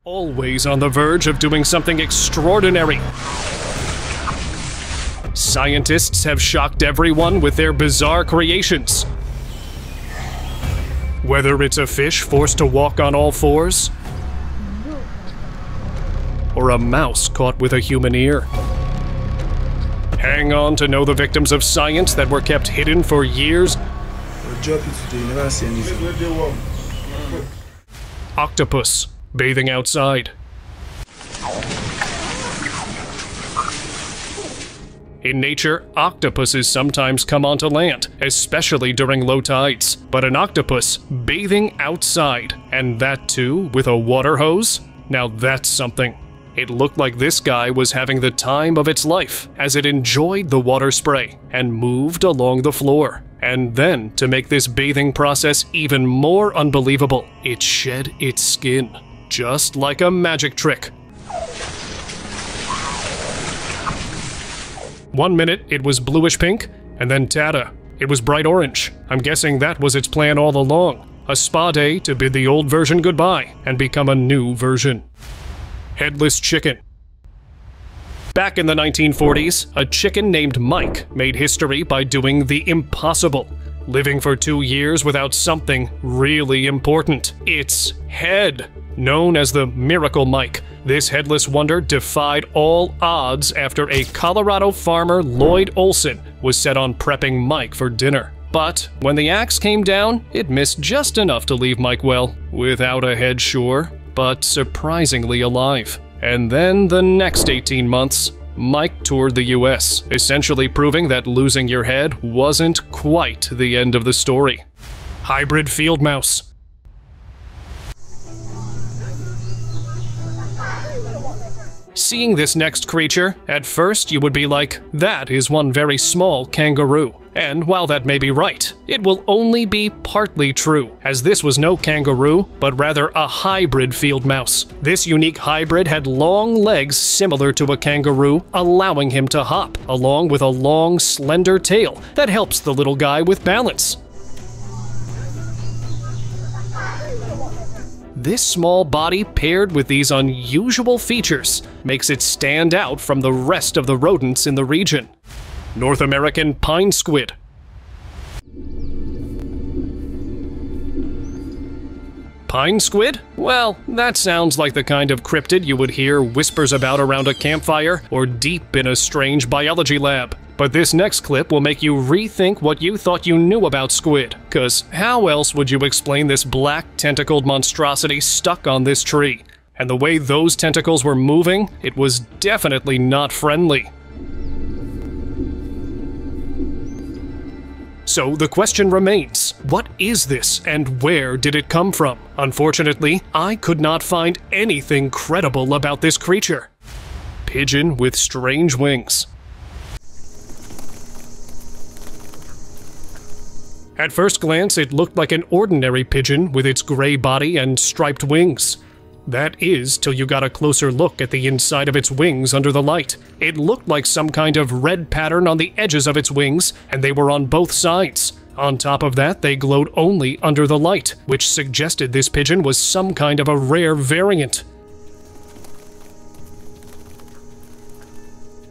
Always on the verge of doing something extraordinary. Scientists have shocked everyone with their bizarre creations. Whether it's a fish forced to walk on all fours, or a mouse caught with a human ear. Hang on to know the victims of science that were kept hidden for years. Octopus, bathing outside. In nature, octopuses sometimes come onto land, especially during low tides. But an octopus bathing outside, and that too with a water hose? Now that's something. It looked like this guy was having the time of its life as it enjoyed the water spray and moved along the floor. And then, to make this bathing process even more unbelievable, it shed its skin, just like a magic trick. 1 minute it was bluish pink, and then tada, it was bright orange. I'm guessing that was its plan all along. A spa day to bid the old version goodbye and become a new version. Headless Chicken. Back in the 1940s, a chicken named Mike made history by doing the impossible, living for 2 years without something really important: its head. Known as the Miracle Mike, this headless wonder defied all odds after a Colorado farmer, Lloyd Olson, was set on prepping Mike for dinner. But when the axe came down, it missed just enough to leave Mike, well, without a head, sure, but surprisingly alive. And then the next 18 months, Mike toured the US, essentially proving that losing your head wasn't quite the end of the story. Hybrid field mouse. Seeing this next creature, at first you would be like, that is one very small kangaroo. And while that may be right, it will only be partly true, as this was no kangaroo, but rather a hybrid field mouse. This unique hybrid had long legs similar to a kangaroo, allowing him to hop, along with a long, slender tail that helps the little guy with balance. This small body paired with these unusual features makes it stand out from the rest of the rodents in the region. North American pine squid. Pine squid? Well, that sounds like the kind of cryptid you would hear whispers about around a campfire or deep in a strange biology lab. But this next clip will make you rethink what you thought you knew about squid, 'cause how else would you explain this black tentacled monstrosity stuck on this tree? And the way those tentacles were moving, it was definitely not friendly. So the question remains, what is this and where did it come from? Unfortunately, I could not find anything credible about this creature. Pigeon with strange wings. At first glance, it looked like an ordinary pigeon with its gray body and striped wings. That is, till you got a closer look at the inside of its wings under the light. It looked like some kind of red pattern on the edges of its wings, and they were on both sides. On top of that, they glowed only under the light, which suggested this pigeon was some kind of a rare variant.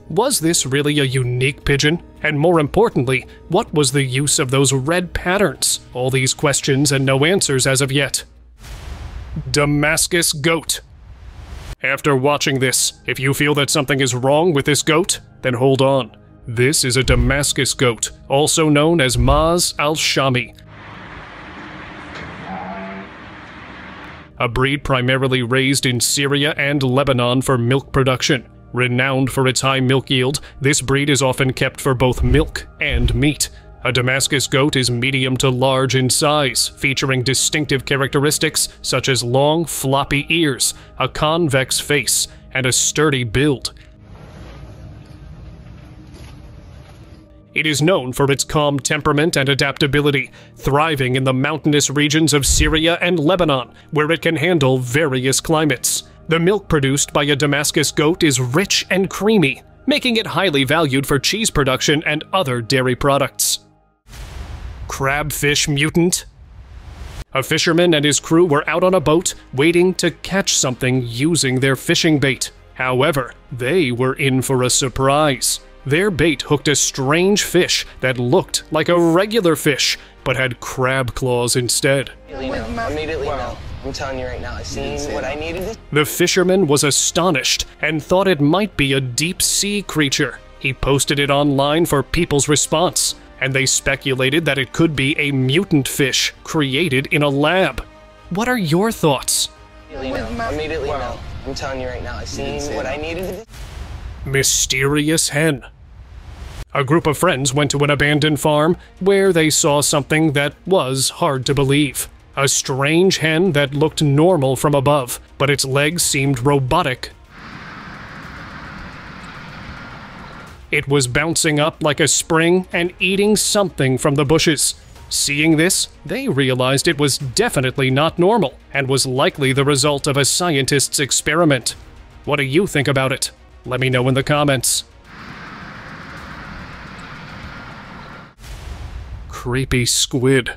Was this really a unique pigeon? And more importantly, what was the use of those red patterns? All these questions and no answers as of yet. Damascus Goat. After watching this, if you feel that something is wrong with this goat, then hold on. This is a Damascus goat, also known as Maz al-Shami. A breed primarily raised in Syria and Lebanon for milk production. Renowned for its high milk yield, this breed is often kept for both milk and meat. A Damascus goat is medium to large in size, featuring distinctive characteristics such as long, floppy ears, a convex face, and a sturdy build. It is known for its calm temperament and adaptability, thriving in the mountainous regions of Syria and Lebanon, where it can handle various climates. The milk produced by a Damascus goat is rich and creamy, making it highly valued for cheese production and other dairy products. Crabfish Mutant. A fisherman and his crew were out on a boat waiting to catch something using their fishing bait. However, they were in for a surprise. Their bait hooked a strange fish that looked like a regular fish, but had crab claws instead. Immediately no. I'm telling you right now, I seen what I needed. The fisherman was astonished and thought it might be a deep-sea creature. He posted it online for people's response, and they speculated that it could be a mutant fish created in a lab. What are your thoughts? Immediately no. I'm telling you right now, I seen what I needed. Mysterious hen. A group of friends went to an abandoned farm where they saw something that was hard to believe. A strange hen that looked normal from above, but its legs seemed robotic. It was bouncing up like a spring and eating something from the bushes. Seeing this, they realized it was definitely not normal and was likely the result of a scientist's experiment. What do you think about it? Let me know in the comments. Creepy squid.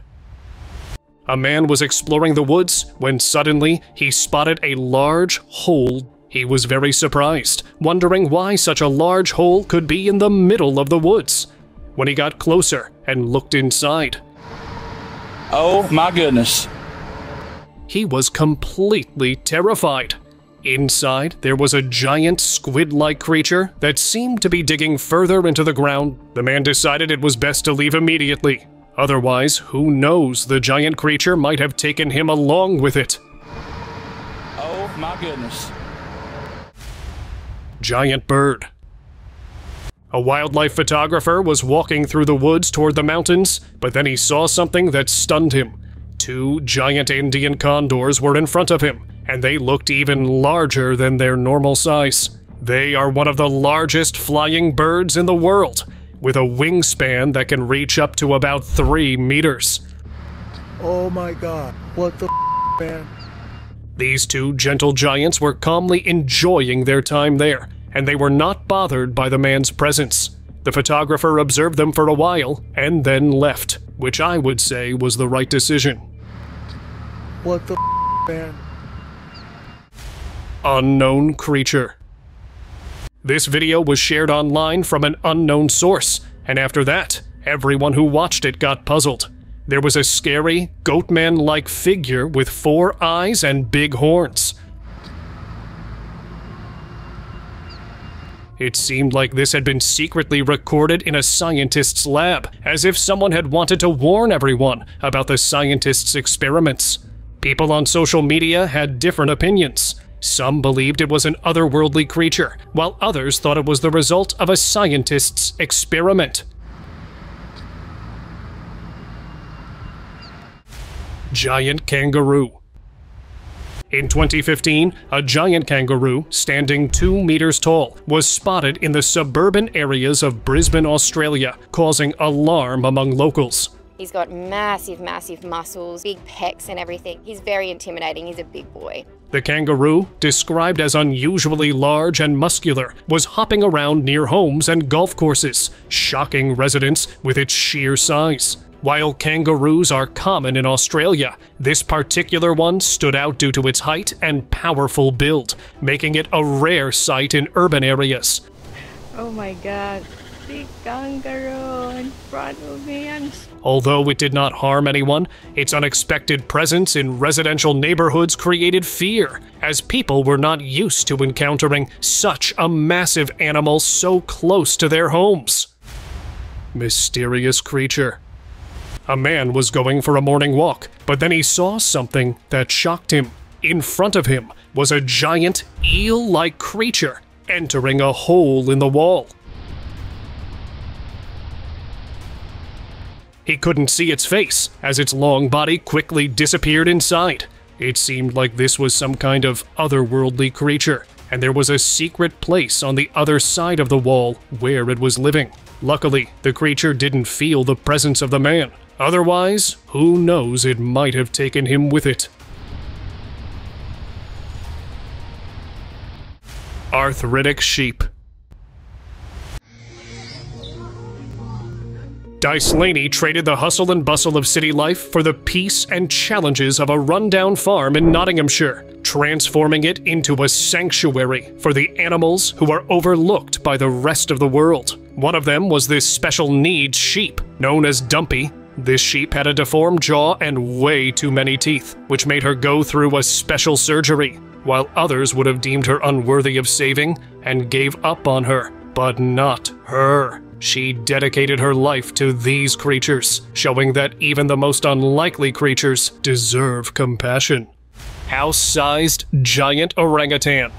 A man was exploring the woods when suddenly he spotted a large hole. He was very surprised, wondering why such a large hole could be in the middle of the woods. When he got closer and looked inside, oh my goodness. He was completely terrified. Inside, there was a giant squid-like creature that seemed to be digging further into the ground. The man decided it was best to leave immediately. Otherwise, who knows, the giant creature might have taken him along with it. Oh my goodness. Giant bird. A wildlife photographer was walking through the woods toward the mountains, but then he saw something that stunned him. 2 giant Indian condors were in front of him, and they looked even larger than their normal size. They are one of the largest flying birds in the world, with a wingspan that can reach up to about 3 meters. Oh my god, what the man? These 2 gentle giants were calmly enjoying their time there, and they were not bothered by the man's presence. The photographer observed them for a while and then left, which I would say was the right decision. What the man? Unknown creature. This video was shared online from an unknown source, and after that, everyone who watched it got puzzled. There was a scary, Goatman-like figure with 4 eyes and big horns. It seemed like this had been secretly recorded in a scientist's lab, as if someone had wanted to warn everyone about the scientist's experiments. People on social media had different opinions. Some believed it was an otherworldly creature, while others thought it was the result of a scientist's experiment. Giant kangaroo. In 2015, a giant kangaroo, standing 2 meters tall, was spotted in the suburban areas of Brisbane, Australia, causing alarm among locals. He's got massive, massive muscles, big pecs and everything. He's very intimidating. He's a big boy. The kangaroo, described as unusually large and muscular, was hopping around near homes and golf courses, shocking residents with its sheer size. While kangaroos are common in Australia, this particular one stood out due to its height and powerful build, making it a rare sight in urban areas. Oh my god, big kangaroo in front of me. Although it did not harm anyone, its unexpected presence in residential neighborhoods created fear, as people were not used to encountering such a massive animal so close to their homes. Mysterious creature. A man was going for a morning walk, but then he saw something that shocked him. In front of him was a giant eel-like creature entering a hole in the wall. He couldn't see its face, as its long body quickly disappeared inside. It seemed like this was some kind of otherworldly creature, and there was a secret place on the other side of the wall where it was living. Luckily, the creature didn't feel the presence of the man. Otherwise, who knows, it might have taken him with it. Arthritic sheep. Laney traded the hustle and bustle of city life for the peace and challenges of a rundown farm in Nottinghamshire, transforming it into a sanctuary for the animals who are overlooked by the rest of the world. One of them was this special needs sheep, known as Dumpy. This sheep had a deformed jaw and way too many teeth, which made her go through a special surgery, while others would have deemed her unworthy of saving and gave up on her. But not her. She dedicated her life to these creatures, showing that even the most unlikely creatures deserve compassion. House-sized giant orangutan.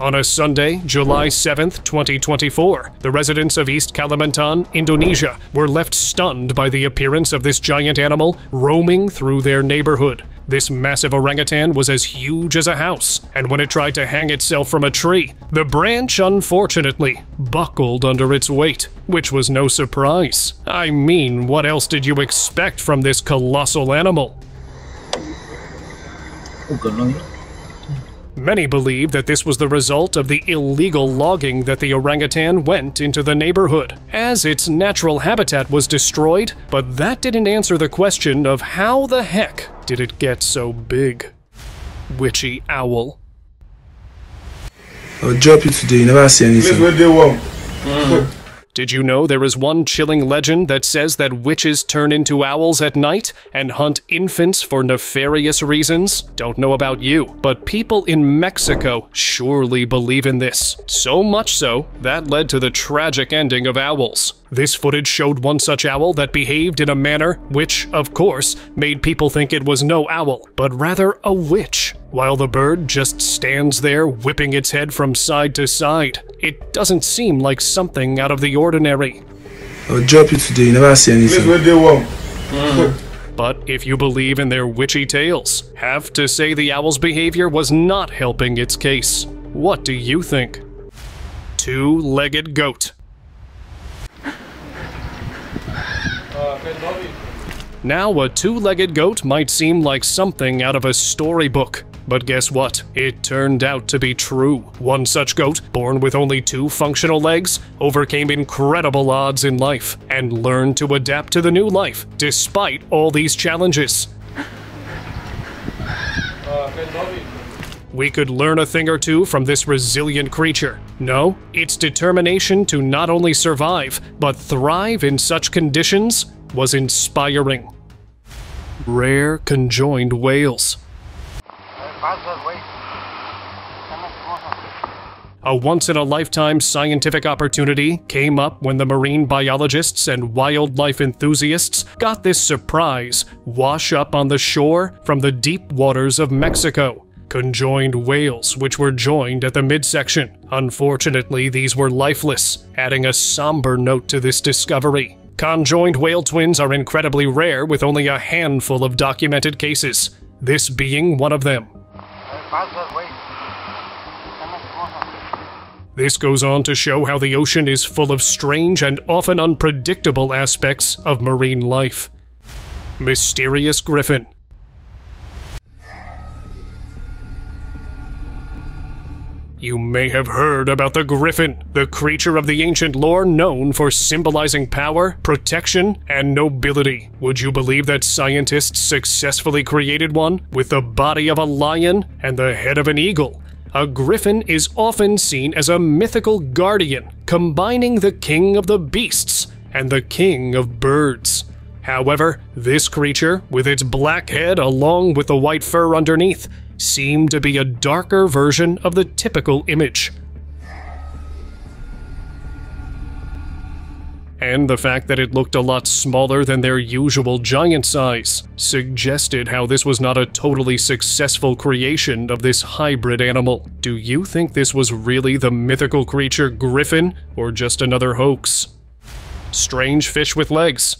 On a Sunday, July 7th, 2024, the residents of East Kalimantan, Indonesia, were left stunned by the appearance of this giant animal roaming through their neighborhood. This massive orangutan was as huge as a house, and when it tried to hang itself from a tree, the branch unfortunately buckled under its weight, which was no surprise. I mean, what else did you expect from this colossal animal? Many believe that this was the result of the illegal logging that the orangutan went into the neighborhood, as its natural habitat was destroyed, but that didn't answer the question of how the heck did it get so big. Witchy owl. I'll drop you today, you never see anything. Did you know there is one chilling legend that says that witches turn into owls at night and hunt infants for nefarious reasons? Don't know about you, but people in Mexico surely believe in this. So much so, that led to the tragic ending of owls. This footage showed one such owl that behaved in a manner which, of course, made people think it was no owl, but rather a witch, while the bird just stands there whipping its head from side to side. It doesn't seem like something out of the ordinary. I'll drop you today, you never see anything. But if you believe in their witchy tales, have to say the owl's behavior was not helping its case. What do you think? Two-legged goat. Now, a two-legged goat might seem like something out of a storybook, but guess what? It turned out to be true. One such goat, born with only 2 functional legs, overcame incredible odds in life and learned to adapt to the new life, despite all these challenges. We could learn a thing or two from this resilient creature. No, its determination to not only survive, but thrive in such conditions was inspiring. Rare conjoined whales. A once-in-a-lifetime scientific opportunity came up when the marine biologists and wildlife enthusiasts got this surprise wash up on the shore from the deep waters of Mexico. Conjoined whales, which were joined at the midsection. Unfortunately, these were lifeless, adding a somber note to this discovery. Conjoined whale twins are incredibly rare, with only a handful of documented cases, this being one of them. This goes on to show how the ocean is full of strange and often unpredictable aspects of marine life. Mysterious Griffin. You may have heard about the Griffin, the creature of the ancient lore known for symbolizing power, protection, and nobility. Would you believe that scientists successfully created one with the body of a lion and the head of an eagle? A griffin is often seen as a mythical guardian, combining the king of the beasts and the king of birds. However, this creature, with its black head along with the white fur underneath, seemed to be a darker version of the typical image. And the fact that it looked a lot smaller than their usual giant size suggested how this was not a totally successful creation of this hybrid animal. Do you think this was really the mythical creature Griffin, or just another hoax? Strange fish with legs.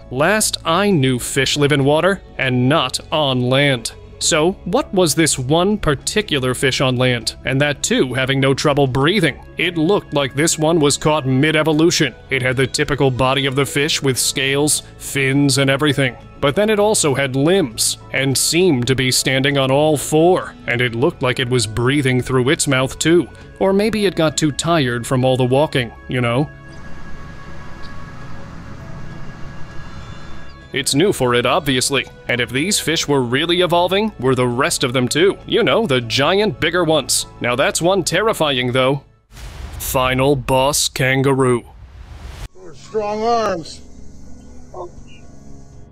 Last I knew, fish live in water and not on land. So, what was this one particular fish on land, and that too having no trouble breathing? It looked like this one was caught mid-evolution. It had the typical body of the fish with scales, fins, and everything. but then it also had limbs, and seemed to be standing on all four, and it looked like it was breathing through its mouth too. Or maybe it got too tired from all the walking, you know? It's new for it, obviously, and if these fish were really evolving, were the rest of them too. You know, the giant, bigger ones. Now that's one terrifying, though. Final boss kangaroo. Strong arms.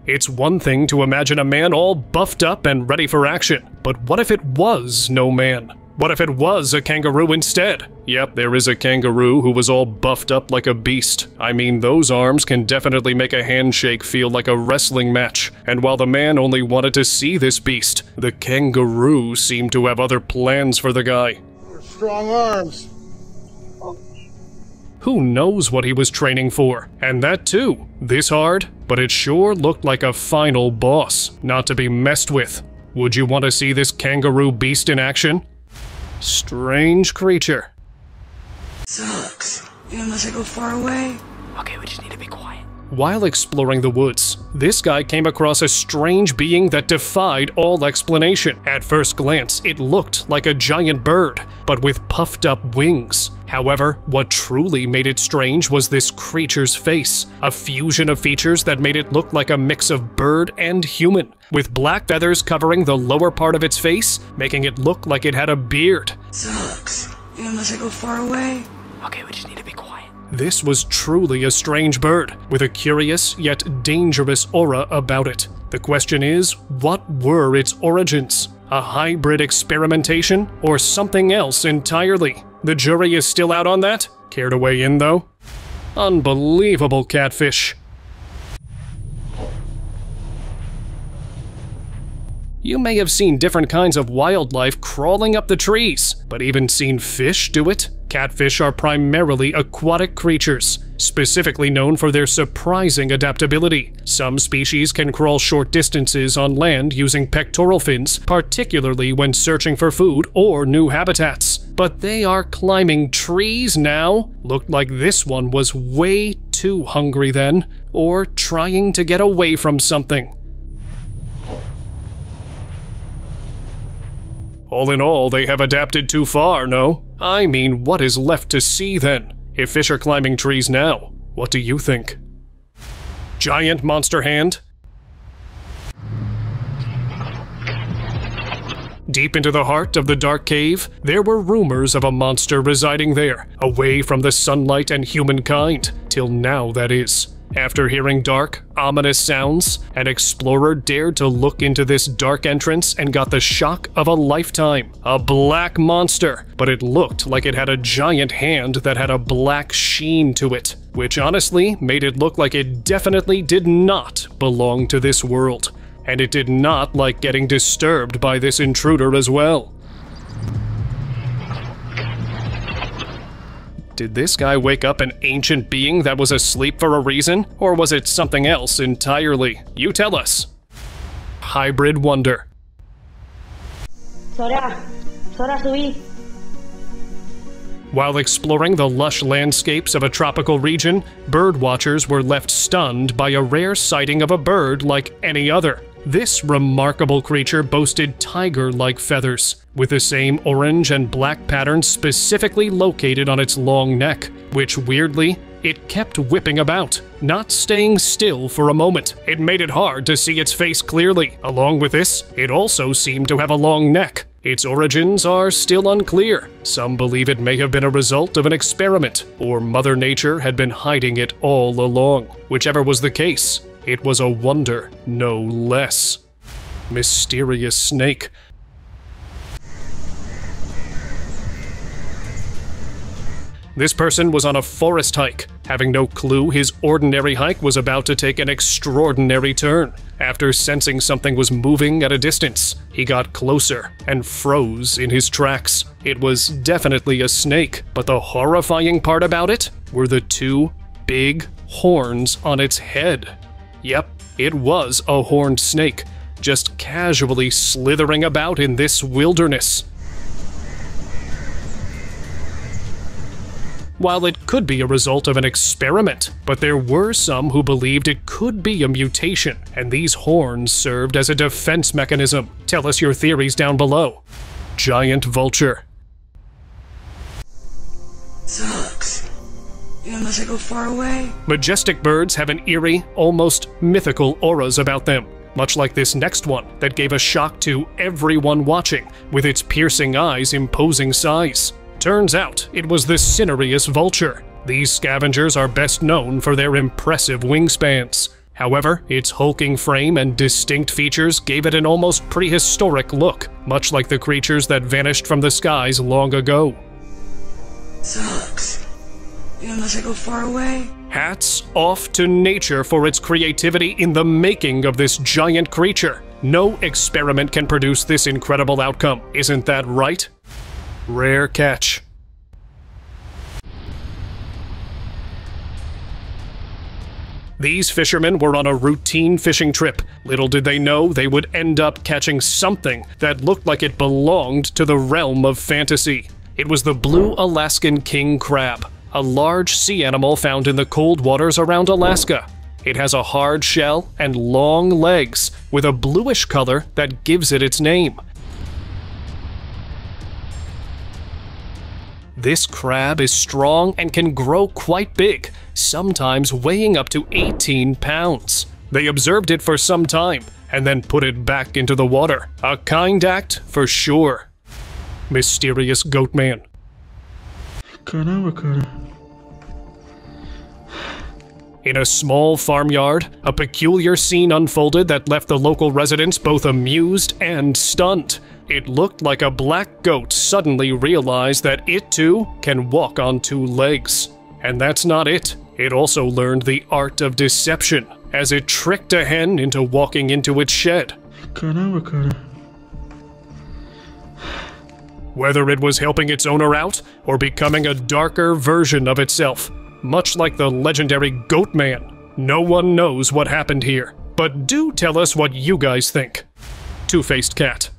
It's one thing to imagine a man all buffed up and ready for action, but what if it was no man? What if it was a kangaroo instead? Yep, there is a kangaroo who was all buffed up like a beast. I mean, those arms can definitely make a handshake feel like a wrestling match. And while the man only wanted to see this beast, the kangaroo seemed to have other plans for the guy. Strong arms. Who knows what he was training for? And that too, this hard, but it sure looked like a final boss, not to be messed with. Would you want to see this kangaroo beast in action? Strange creature. Sucks. Unless I go far away. Okay, we just need to be quiet. While exploring the woods, this guy came across a strange being that defied all explanation. At first glance, it looked like a giant bird, but with puffed up wings. However, what truly made it strange was this creature's face, a fusion of features that made it look like a mix of bird and human, with black feathers covering the lower part of its face, making it look like it had a beard. Sucks. Unless I go far away. Okay, we just need to be quiet. This was truly a strange bird, with a curious yet dangerous aura about it. The question is, what were its origins? A hybrid experimentation, or something else entirely? The jury is still out on that? Care to weigh in, though? Unbelievable catfish. You may have seen different kinds of wildlife crawling up the trees, but even seen fish do it? Catfish are primarily aquatic creatures, specifically known for their surprising adaptability. Some species can crawl short distances on land using pectoral fins, particularly when searching for food or new habitats. But they are climbing trees now? Looked like this one was way too hungry then, or trying to get away from something. All in all, they have adapted too far, no? I mean, what is left to see then? If fish are climbing trees now, what do you think? Giant monster hand? Deep into the heart of the dark cave, there were rumors of a monster residing there, away from the sunlight and humankind, till now that is. After hearing dark, ominous sounds, an explorer dared to look into this dark entrance and got the shock of a lifetime. A black monster, but it looked like it had a giant hand that had a black sheen to it, which honestly made it look like it definitely did not belong to this world. And it did not like getting disturbed by this intruder as well. Did this guy wake up an ancient being that was asleep for a reason? Or was it something else entirely? You tell us. Hybrid wonder. Sora, subí. While exploring the lush landscapes of a tropical region, birdwatchers were left stunned by a rare sighting of a bird like any other. This remarkable creature boasted tiger-like feathers, with the same orange and black patterns specifically located on its long neck, which weirdly, it kept whipping about, not staying still for a moment. It made it hard to see its face clearly. Along with this, it also seemed to have a long neck. Its origins are still unclear. Some believe it may have been a result of an experiment, or Mother Nature had been hiding it all along. Whichever was the case, it was a wonder, no less. Mysterious snake. This person was on a forest hike, having no clue his ordinary hike was about to take an extraordinary turn. After sensing something was moving at a distance, he got closer and froze in his tracks. It was definitely a snake, but the horrifying part about it were the two big horns on its head. Yep, it was a horned snake, just casually slithering about in this wilderness. while it could be a result of an experiment, but there were some who believed it could be a mutation, and these horns served as a defense mechanism. Tell us your theories down below. Giant vulture. Sucks. Unless I go far away. Majestic birds have an eerie, almost mythical auras about them, much like this next one that gave a shock to everyone watching with its piercing eyes' imposing size. Turns out it was the cinereous vulture. These scavengers are best known for their impressive wingspans. However, its hulking frame and distinct features gave it an almost prehistoric look, much like the creatures that vanished from the skies long ago. Sucks. Unless I go far away. Hats off to nature for its creativity in the making of this giant creature. No experiment can produce this incredible outcome. Isn't that right? Rare catch. These fishermen were on a routine fishing trip. Little did they know they would end up catching something that looked like it belonged to the realm of fantasy. It was the blue Alaskan king crab, a large sea animal found in the cold waters around Alaska. It has a hard shell and long legs with a bluish color that gives it its name. This crab is strong and can grow quite big, sometimes weighing up to 18 pounds. They observed it for some time and then put it back into the water. A kind act for sure. Mysterious Goatman. In a small farmyard, a peculiar scene unfolded that left the local residents both amused and stunned. It looked like a black goat suddenly realized that it too can walk on two legs. And that's not it. It also learned the art of deception, as it tricked a hen into walking into its shed. Whether it was helping its owner out, or becoming a darker version of itself, much like the legendary Goatman, no one knows what happened here. But do tell us what you guys think. Two-faced cat.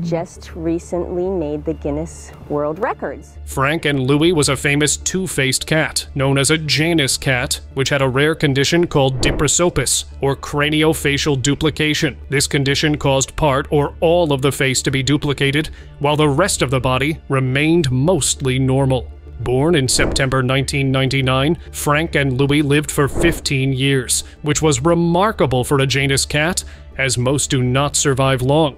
Just recently made the Guinness World Records. Frank and Louie was a famous two-faced cat, known as a Janus cat, which had a rare condition called diprosopis, or craniofacial duplication. This condition caused part or all of the face to be duplicated, while the rest of the body remained mostly normal. Born in September 1999, Frank and Louie lived for 15 years, which was remarkable for a Janus cat, as most do not survive long.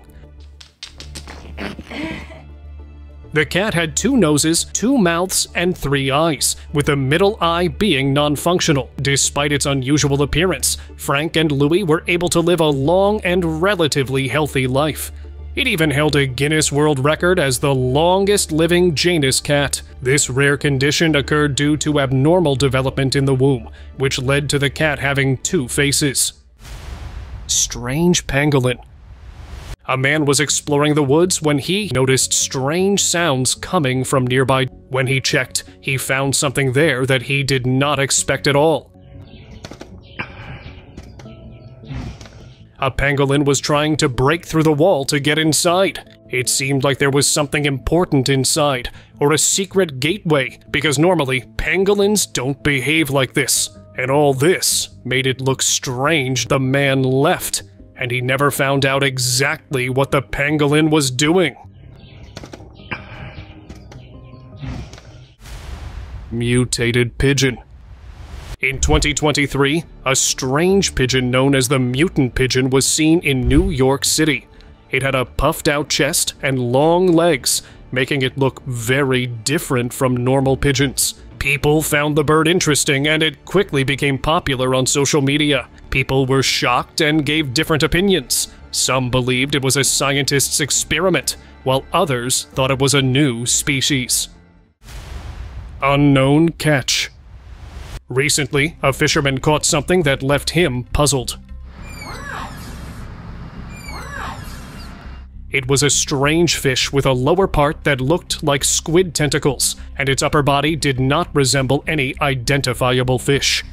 The cat had 2 noses, 2 mouths, and 3 eyes, with the middle eye being non-functional. Despite its unusual appearance, Frank and Louie were able to live a long and relatively healthy life. It even held a Guinness World Record as the longest living Janus cat. This rare condition occurred due to abnormal development in the womb, which led to the cat having 2 faces. Strange pangolin. A man was exploring the woods when he noticed strange sounds coming from nearby. When he checked, he found something there that he did not expect at all. A pangolin was trying to break through the wall to get inside. It seemed like there was something important inside, or a secret gateway, because normally pangolins don't behave like this. And all this made it look strange. The man left, and he never found out exactly what the pangolin was doing. Mutated pigeon. In 2023, a strange pigeon known as the mutant pigeon was seen in New York City. It had a puffed-out chest and long legs, making it look very different from normal pigeons. People found the bird interesting, and it quickly became popular on social media. People were shocked and gave different opinions. Some believed it was a scientist's experiment, while others thought it was a new species. Unknown catch. Recently, a fisherman caught something that left him puzzled. It was a strange fish with a lower part that looked like squid tentacles, and its upper body did not resemble any identifiable fish.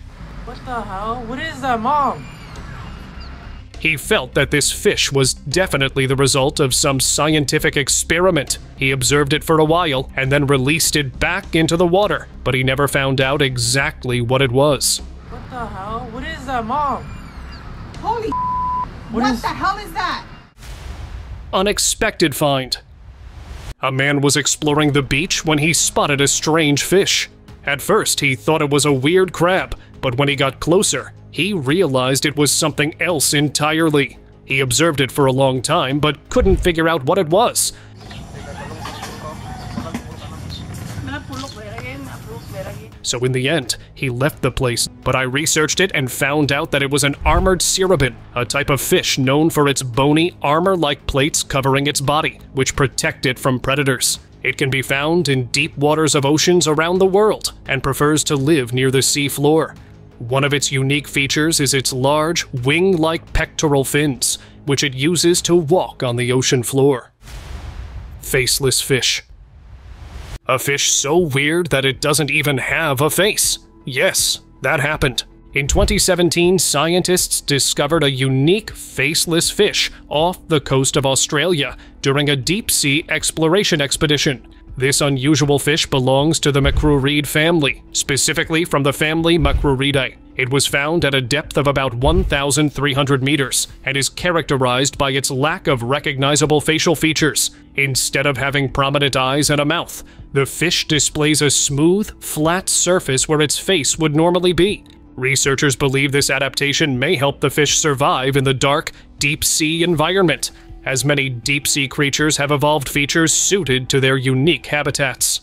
What the hell? What is that, Mom? He felt that this fish was definitely the result of some scientific experiment. He observed it for a while and then released it back into the water, but he never found out exactly what it was. What the hell? What is that, Mom? Holy what the hell is that? Unexpected find. A man was exploring the beach when he spotted a strange fish. At first, he thought it was a weird crab, but when he got closer, he realized it was something else entirely. He observed it for a long time, but couldn't figure out what it was. So in the end, he left the place, but I researched it and found out that it was an armored cerabin, a type of fish known for its bony, armor-like plates covering its body, which protect it from predators. It can be found in deep waters of oceans around the world and prefers to live near the sea floor. One of its unique features is its large, wing-like pectoral fins, which it uses to walk on the ocean floor. Faceless fish. A fish so weird that it doesn't even have a face. Yes, that happened. In 2017, scientists discovered a unique faceless fish off the coast of Australia during a deep-sea exploration expedition. This unusual fish belongs to the macrouriid family, specifically from the family Macrouridae. It was found at a depth of about 1,300 meters and is characterized by its lack of recognizable facial features. Instead of having prominent eyes and a mouth, the fish displays a smooth, flat surface where its face would normally be. Researchers believe this adaptation may help the fish survive in the dark, deep-sea environment, as many deep-sea creatures have evolved features suited to their unique habitats.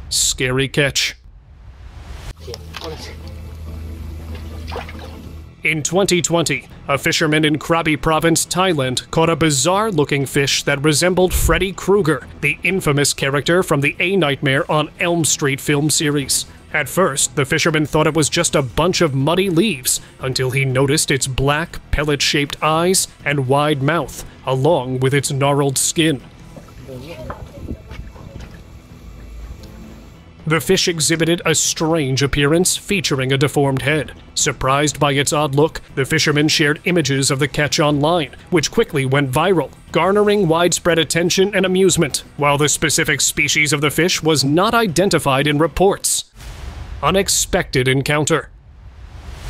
Scary catch. In 2020, a fisherman in Krabi Province, Thailand, caught a bizarre-looking fish that resembled Freddy Krueger, the infamous character from the A Nightmare on Elm Street film series. At first, the fisherman thought it was just a bunch of muddy leaves, until he noticed its black, pellet-shaped eyes and wide mouth, along with its gnarled skin. The fish exhibited a strange appearance, featuring a deformed head. Surprised by its odd look, the fisherman shared images of the catch online, which quickly went viral, garnering widespread attention and amusement, while the specific species of the fish was not identified in reports. Unexpected encounter.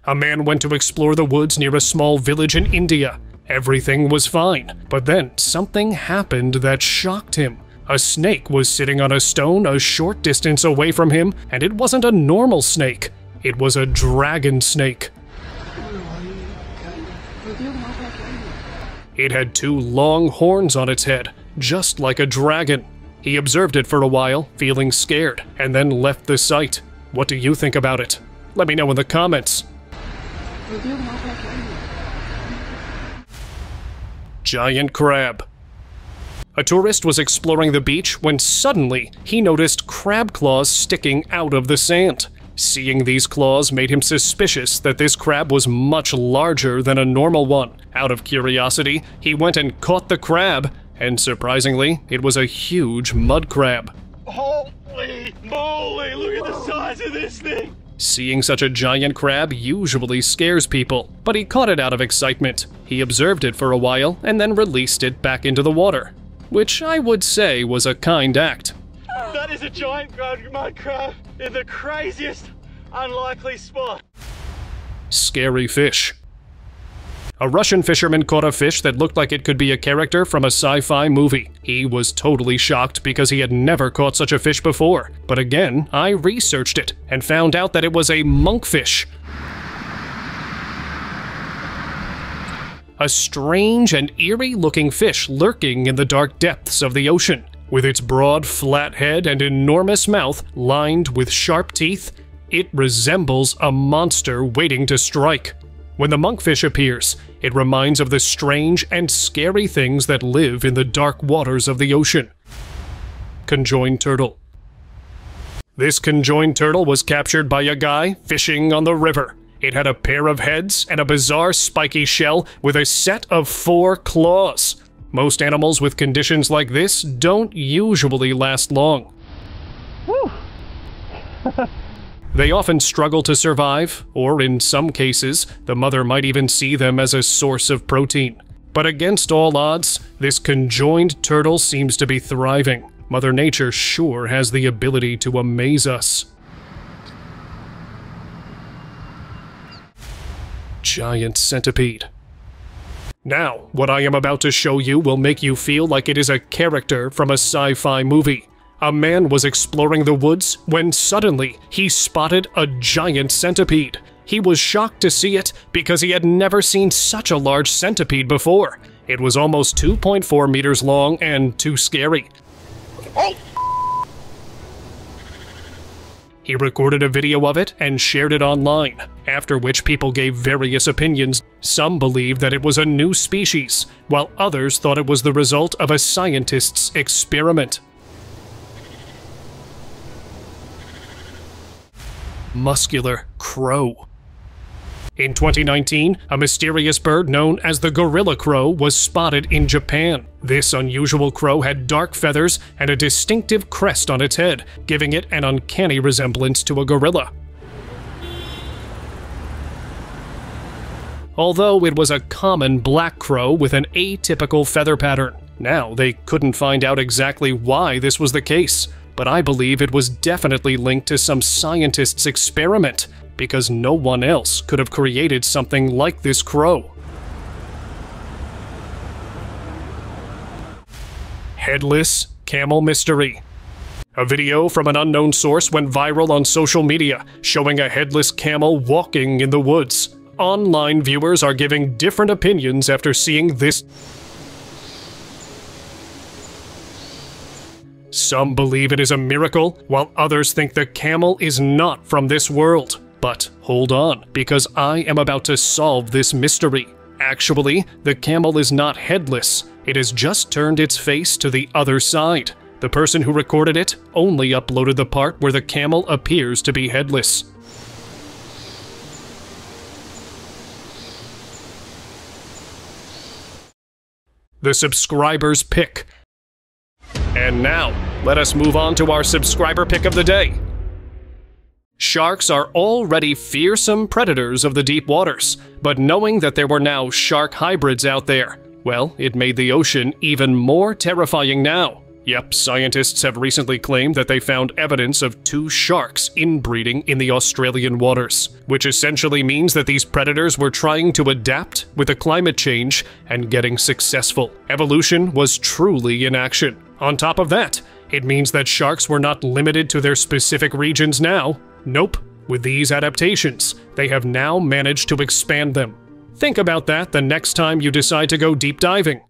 A man went to explore the woods near a small village in India. Everything was fine, but then something happened that shocked him. A snake was sitting on a stone a short distance away from him, and it wasn't a normal snake. It was a dragon snake. It had two long horns on its head, just like a dragon. He observed it for a while, feeling scared, and then left the site. What do you think about it? Let me know in the comments. Giant crab. A tourist was exploring the beach when suddenly he noticed crab claws sticking out of the sand. Seeing these claws made him suspicious that this crab was much larger than a normal one. Out of curiosity, he went and caught the crab, and surprisingly, it was a huge mud crab. Holy moly, look at the size of this thing! Seeing such a giant crab usually scares people, but he caught it out of excitement. He observed it for a while and then released it back into the water, which I would say was a kind act. That is a giant mud crab in the craziest, unlikely spot. Scary fish. A Russian fisherman caught a fish that looked like it could be a character from a sci-fi movie. He was totally shocked because he had never caught such a fish before. But again, I researched it and found out that it was a monkfish. A strange and eerie-looking fish lurking in the dark depths of the ocean. With its broad, flat head and enormous mouth lined with sharp teeth, it resembles a monster waiting to strike. When the monkfish appears, it reminds of the strange and scary things that live in the dark waters of the ocean. Conjoined turtle. This conjoined turtle was captured by a guy fishing on the river. It had a pair of heads and a bizarre spiky shell with a set of 4 claws. Most animals with conditions like this don't usually last long. They often struggle to survive, or in some cases, the mother might even see them as a source of protein. But against all odds, this conjoined turtle seems to be thriving. Mother Nature sure has the ability to amaze us. Giant centipede. Now, what I am about to show you will make you feel like it is a character from a sci-fi movie. A man was exploring the woods when suddenly he spotted a giant centipede. He was shocked to see it because he had never seen such a large centipede before. It was almost 2.4 meters long and too scary. He recorded a video of it and shared it online, after which people gave various opinions. Some believed that it was a new species, while others thought it was the result of a scientist's experiment. Mustmusular Crow. In 2019, a mysterious bird known as the gorilla crow was spotted in Japan. This unusual crow had dark feathers and a distinctive crest on its head, giving it an uncanny resemblance to a gorilla. Although it was a common black crow with an atypical feather pattern. Now, they couldn't find out exactly why this was the case, but I believe it was definitely linked to some scientist's experiment, because no one else could have created something like this crow. Headless Camel Mystery. A video from an unknown source went viral on social media, showing a headless camel walking in the woods. Online viewers are giving different opinions after seeing this. Some believe it is a miracle, while others think the camel is not from this world. But hold on, because I am about to solve this mystery. Actually, the camel is not headless. It has just turned its face to the other side. The person who recorded it only uploaded the part where the camel appears to be headless. The subscriber's pick. And now, let us move on to our subscriber pick of the day. Sharks are already fearsome predators of the deep waters, but knowing that there were now shark hybrids out there, well, it made the ocean even more terrifying now. Yep, scientists have recently claimed that they found evidence of 2 sharks inbreeding in the Australian waters, which essentially means that these predators were trying to adapt with the climate change and getting successful. Evolution was truly in action. On top of that, it means that sharks were not limited to their specific regions now. Nope. With these adaptations, they have now managed to expand them. Think about that the next time you decide to go deep diving.